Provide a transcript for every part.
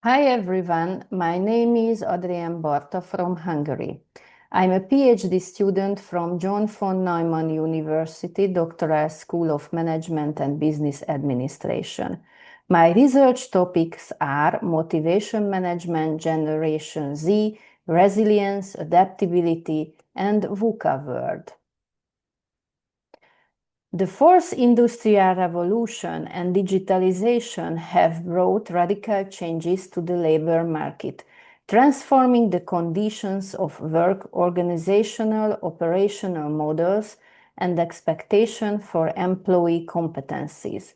Hi everyone, my name is Adrienn BARTHA from Hungary. I'm a PhD student from John von Neumann University, Doctoral School of Management and Business Administration. My research topics are motivation management, Generation Z, resilience, adaptability, and VUCA world. The fourth industrial revolution and digitalization have brought radical changes to the labor market, transforming the conditions of work, organizational, operational models, and expectation for employee competencies.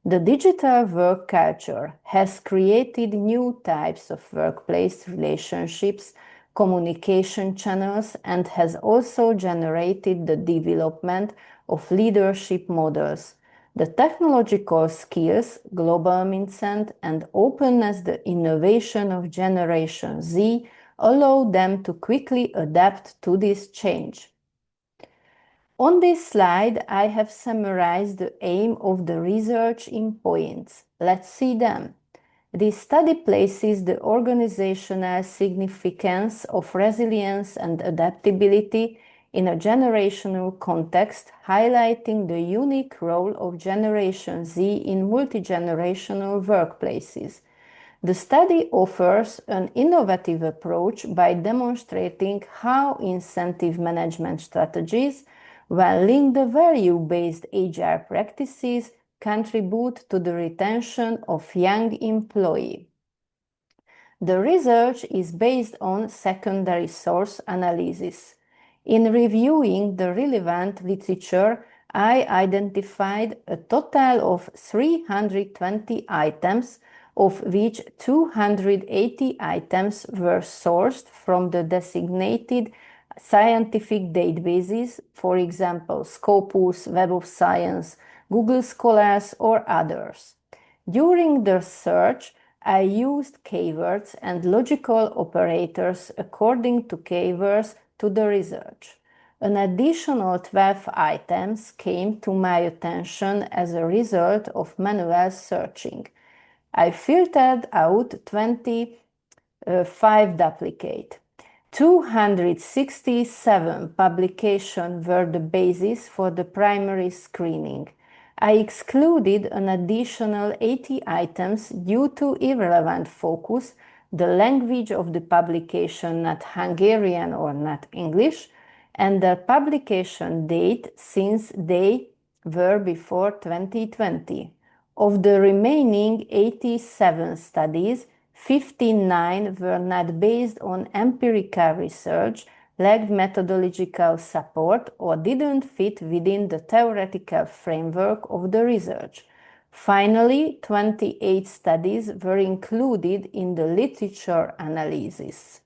The digital work culture has created new types of workplace relationships, communication channels, and has also generated the development of leadership models. The technological skills, global mindset, and openness, the innovation of Generation Z allow them to quickly adapt to this change. On this slide, I have summarized the aim of the research in points. Let's see them. This study places the organizational significance of resilience and adaptability in a generational context, highlighting the unique role of Generation Z in multi-generational workplaces. The study offers an innovative approach by demonstrating how incentive management strategies, when linked to value-based HR practices, contribute to the retention of young employees. The research is based on secondary source analysis. In reviewing the relevant literature, I identified a total of 320 items, of which 280 items were sourced from the designated scientific databases, for example, Scopus, Web of Science, Google Scholars, or others. During the search, I used keywords and logical operators according to keywords to the research. An additional 12 items came to my attention as a result of manual searching. I filtered out 25 duplicates. 267 publications were the basis for the primary screening. I excluded an additional 80 items due to irrelevant focus, the language of the publication not Hungarian or not English, and the publication date since they were before 2020. Of the remaining 87 studies, 59 were not based on empirical research, lacked methodological support, or didn't fit within the theoretical framework of the research. Finally, 28 studies were included in the literature analysis.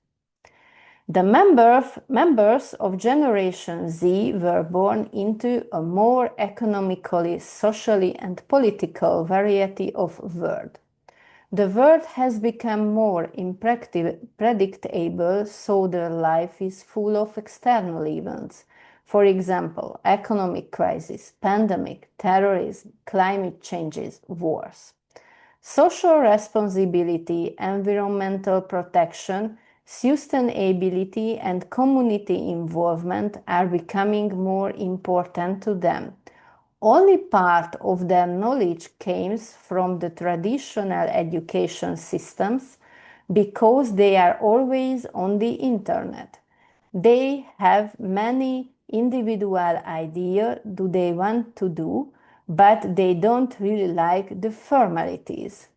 The members of Generation Z were born into a more economically, socially, and political variety of world. The world has become more predictable, so their life is full of external events. For example, economic crisis, pandemic, terrorism, climate changes, wars. Social responsibility, environmental protection, sustainability, and community involvement are becoming more important to them. Only part of their knowledge comes from the traditional education systems because they are always on the internet. They have many individual ideas do they want to do, but they don't really like the formalities.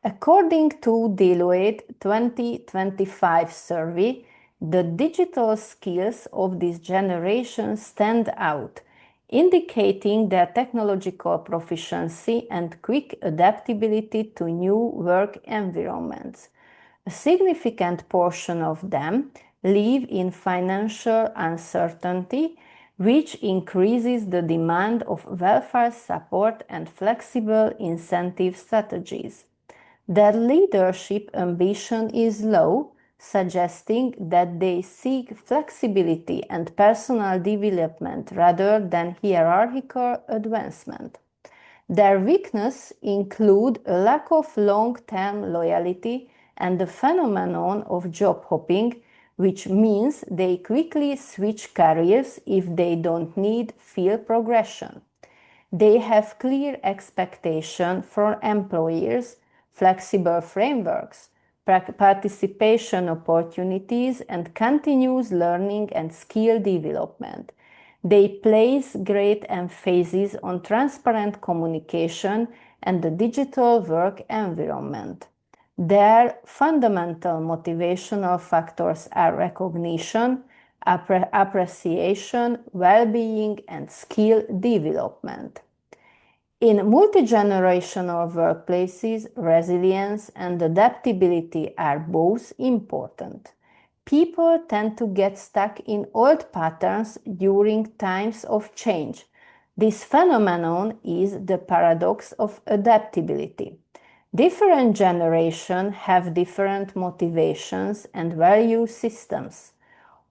According to Deloitte 2025 survey, the digital skills of this generation stand out, indicating their technological proficiency and quick adaptability to new work environments. A significant portion of them live in financial uncertainty, which increases the demand of welfare support and flexible incentive strategies. Their leadership ambition is low, suggesting that they seek flexibility and personal development rather than hierarchical advancement. Their weaknesses include a lack of long-term loyalty and the phenomenon of job hopping, which means they quickly switch careers if they don't need field progression. They have clear expectations from employers, flexible frameworks, participation opportunities, and continuous learning and skill development. They place great emphasis on transparent communication and the digital work environment. Their fundamental motivational factors are recognition, appreciation, well-being, and skill development. In multi-generational workplaces, resilience and adaptability are both important. People tend to get stuck in old patterns during times of change. This phenomenon is the paradox of adaptability. Different generations have different motivations and value systems.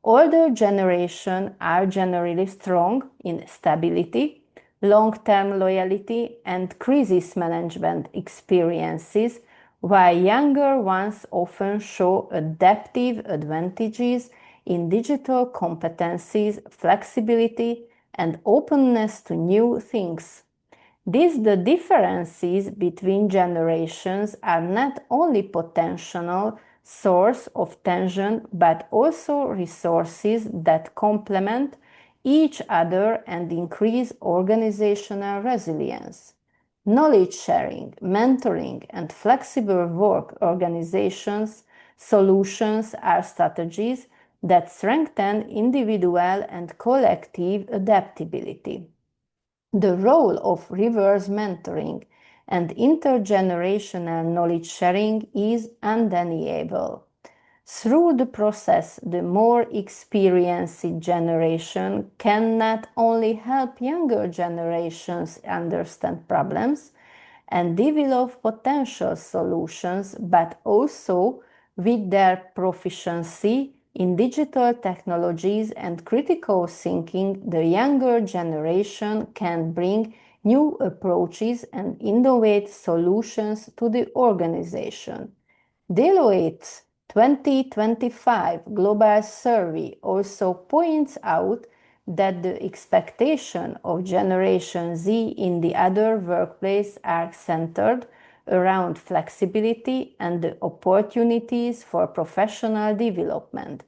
Older generations are generally strong in stability, long-term loyalty, and crisis management experiences, while younger ones often show adaptive advantages in digital competencies, flexibility, and openness to new things. The differences between generations are not only potential source of tension, but also resources that complement each other and increase organizational resilience. Knowledge sharing, mentoring, and flexible work organizations solutions are strategies that strengthen individual and collective adaptability. The role of reverse mentoring and intergenerational knowledge sharing is undeniable. Through the process, the more experienced generation can not only help younger generations understand problems and develop potential solutions, but also, with their proficiency in digital technologies and critical thinking, the younger generation can bring new approaches and innovate solutions to the organization. Deloitte's 2025 Global Survey also points out that the expectations of Generation Z in the other workplace are centered around flexibility and the opportunities for professional development.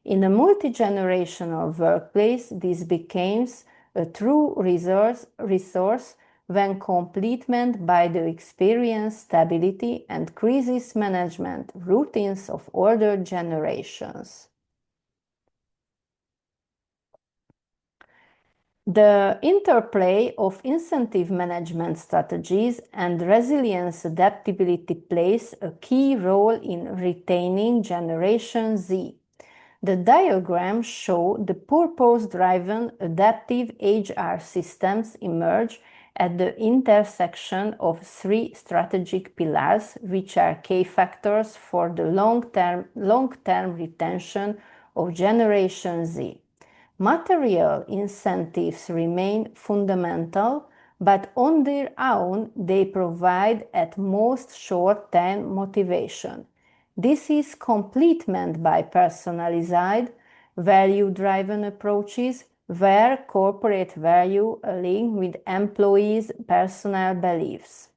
In a multi-generational workplace, this becomes a true resource when complemented by the experience, stability, and crisis management routines of older generations. The interplay of incentive management strategies and resilience adaptability plays a key role in retaining Generation Z. The diagrams show the purpose-driven adaptive HR systems emerge at the intersection of three strategic pillars, which are key factors for the long-term retention of Generation Z. Material incentives remain fundamental, but on their own they provide at most short-term motivation. This is complemented by personalized, value-driven approaches where corporate value align with employees' personal beliefs.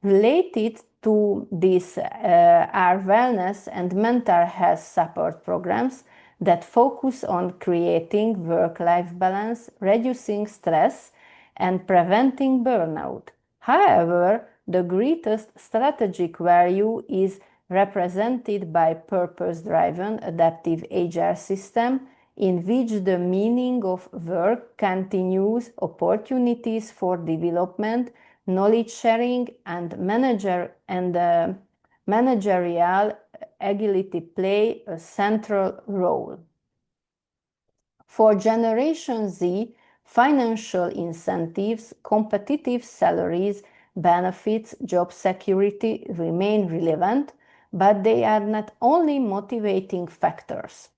Related to this are wellness and mental health support programs that focus on creating work-life balance, reducing stress, and preventing burnout. However, the greatest strategic value is represented by purpose-driven adaptive HR system in which the meaning of work continues, opportunities for development, knowledge sharing, and managerial agility play a central role. For Generation Z, financial incentives, competitive salaries, benefits, job security remain relevant, but they are not only motivating factors.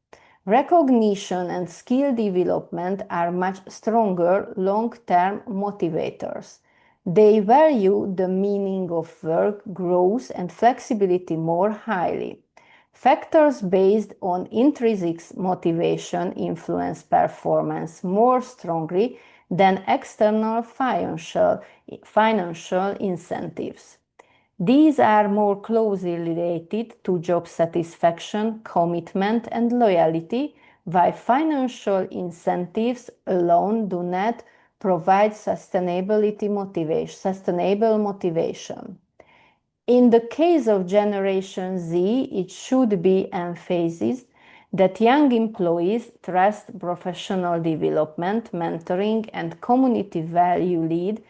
Recognition and skill development are much stronger long-term motivators. They value the meaning of work, growth, and flexibility more highly. Factors based on intrinsic motivation influence performance more strongly than external financial incentives. These are more closely related to job satisfaction, commitment, and loyalty, while financial incentives alone do not provide sustainable motivation. In the case of Generation Z, it should be emphasized that young employees trust professional development, mentoring, and community value lead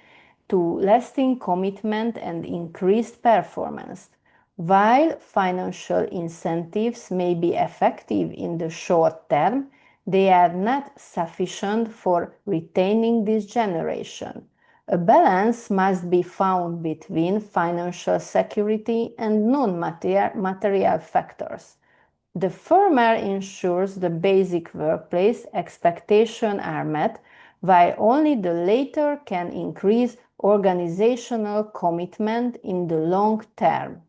to lasting commitment and increased performance. While financial incentives may be effective in the short term, they are not sufficient for retaining this generation. A balance must be found between financial security and non-material factors. The former ensures the basic workplace expectations are met, while only the latter can increase organizational commitment in the long term.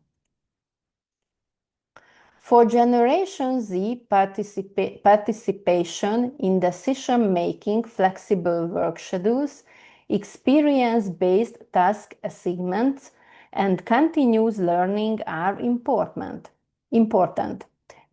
For Generation Z, participation in decision-making, flexible work schedules, experience-based task assignments, and continuous learning are important.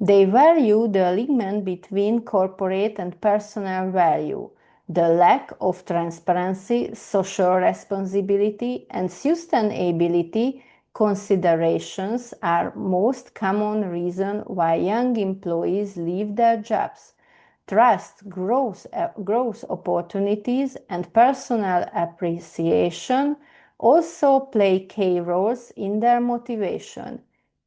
They value the alignment between corporate and personal value. The lack of transparency, social responsibility, and sustainability considerations are most common reason why young employees leave their jobs. Trust, growth opportunities, and personal appreciation also play key roles in their motivation.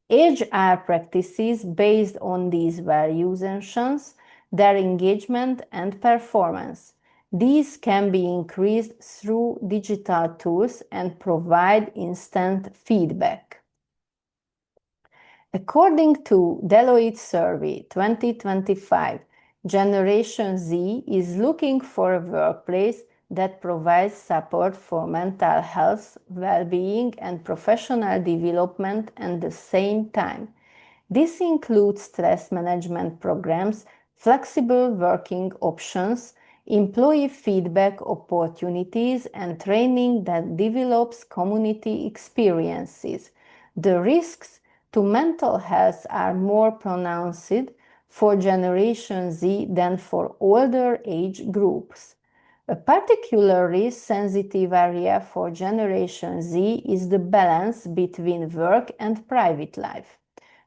HR practices based on these values enhance their engagement and performance. These can be increased through digital tools and provide instant feedback. According to Deloitte Survey 2025, Generation Z is looking for a workplace that provides support for mental health, well-being, and professional development at the same time. This includes stress management programs, flexible working options, employee feedback opportunities, and training that develops community experiences. The risks to mental health are more pronounced for Generation Z than for older age groups. A particularly sensitive area for Generation Z is the balance between work and private life.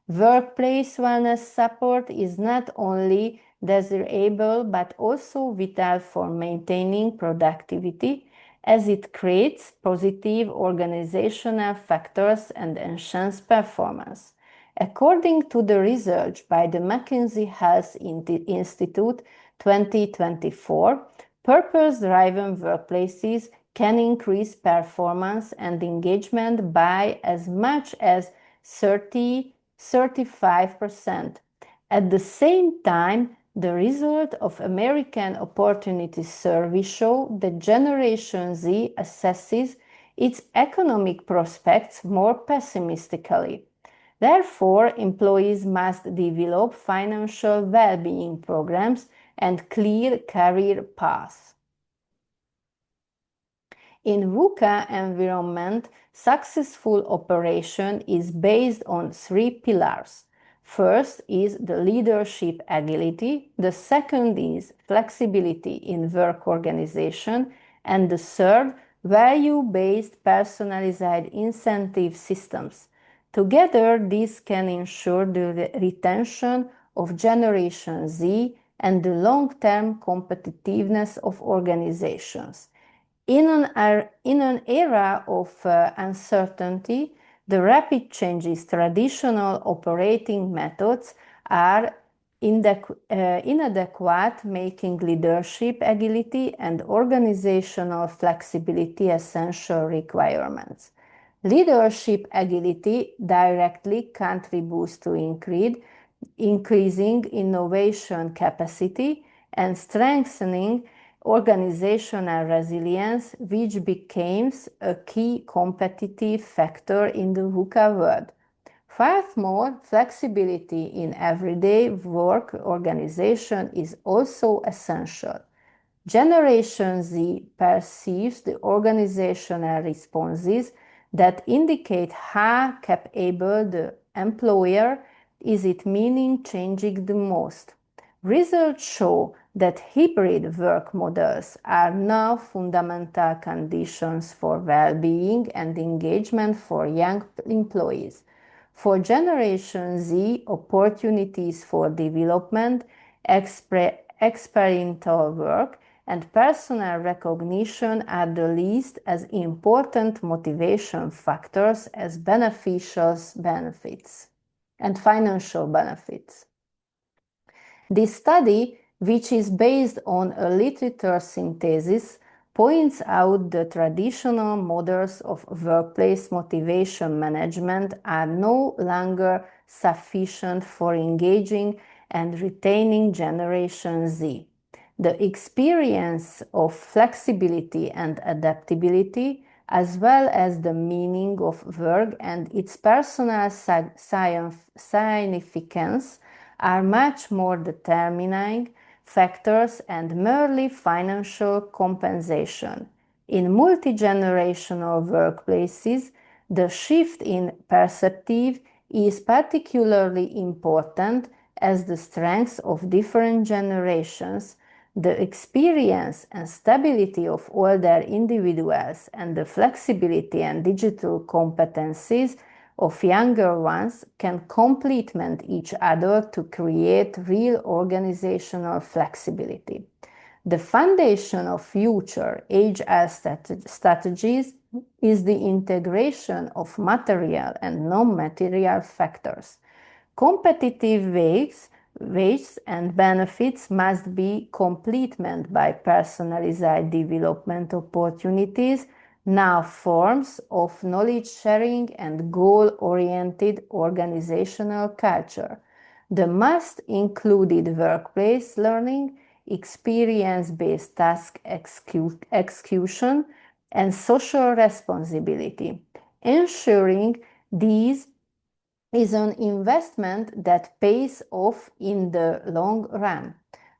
Workplace wellness support is not only desirable but also vital for maintaining productivity, as it creates positive organizational factors and enhances performance. According to the research by the McKinsey Health Institute 2024, purpose-driven workplaces can increase performance and engagement by as much as 35%. At the same time, the result of American Opportunity Survey show that Generation Z assesses its economic prospects more pessimistically. Therefore, employees must develop financial well-being programs and clear career paths. In VUCA environment, successful operation is based on three pillars. First is the leadership agility, the second is flexibility in work organization, and the third, value-based personalized incentive systems. Together, these can ensure the retention of Generation Z and the long-term competitiveness of organizations. In an era of uncertainty, the rapid changes traditional operating methods are inadequate, making leadership agility and organizational flexibility essential requirements. Leadership agility directly contributes to increasing innovation capacity and strengthening organizational resilience, which becomes a key competitive factor in the VUCA world. Furthermore, flexibility in everyday work organization is also essential. Generation Z perceives the organizational responses that indicate how capable the employer is it meaning changing the most. Results show that hybrid work models are now fundamental conditions for well-being and engagement for young employees. For Generation Z, opportunities for development, experiential work, and personal recognition are the least as important motivation factors as beneficial benefits and financial benefits. This study, which is based on a literature synthesis, points out the traditional models of workplace motivation management are no longer sufficient for engaging and retaining Generation Z. The experience of flexibility and adaptability, as well as the meaning of work and its personal significance, are much more determining factors and merely financial compensation. In multi-generational workplaces, the shift in perspective is particularly important as the strengths of different generations, the experience and stability of older individuals, and the flexibility and digital competencies of younger ones can complement each other to create real organizational flexibility. The foundation of future HR strategies is the integration of material and non-material factors. Competitive wages and benefits must be complemented by personalized development opportunities, now forms of knowledge sharing and goal-oriented organizational culture. The must included workplace learning, experience-based task execution, and social responsibility. Ensuring these is an investment that pays off in the long run.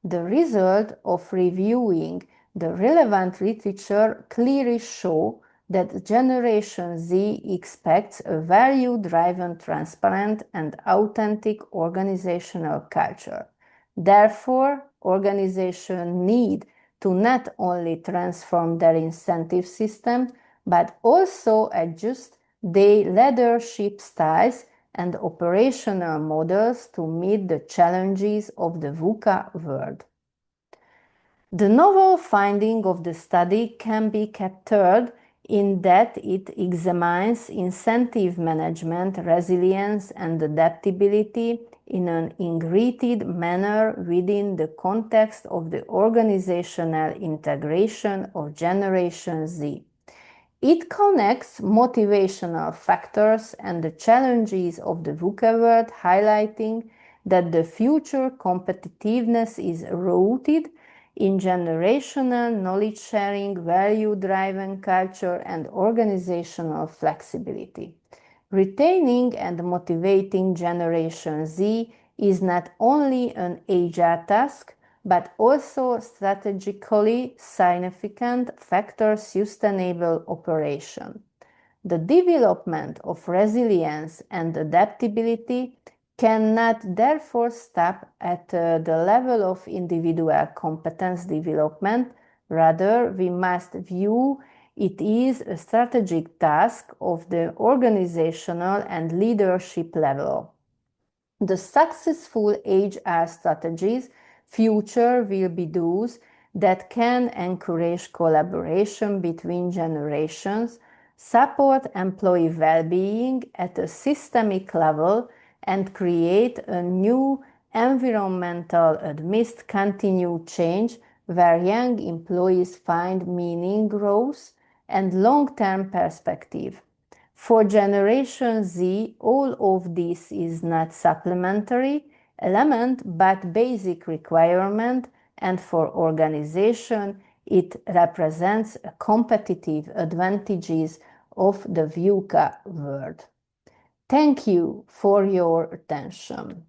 The result of reviewing the relevant literature clearly show that Generation Z expects a value-driven, transparent, and authentic organizational culture. Therefore, organizations need to not only transform their incentive system, but also adjust their leadership styles and operational models to meet the challenges of the VUCA world. The novel finding of the study can be captured in that it examines incentive management, resilience, and adaptability in an integrated manner within the context of the organizational integration of Generation Z. It connects motivational factors and the challenges of the VUCA world, highlighting that the future competitiveness is rooted in generational knowledge sharing, value-driven culture, and organizational flexibility. Retaining and motivating Generation Z is not only an HR task, but also strategically significant factor sustainable operation. The development of resilience and adaptability cannot therefore stop at the level of individual competence development. Rather, we must view it is a strategic task of the organizational and leadership level. The successful HR strategies future will be those that can encourage collaboration between generations, support employee well-being at a systemic level, and create a new environmental amidst continued change where young employees find meaning, growth, and long-term perspective. For Generation Z, all of this is not supplementary element but basic requirement, and for organization, it represents a competitive advantages of the VUCA world. Thank you for your attention.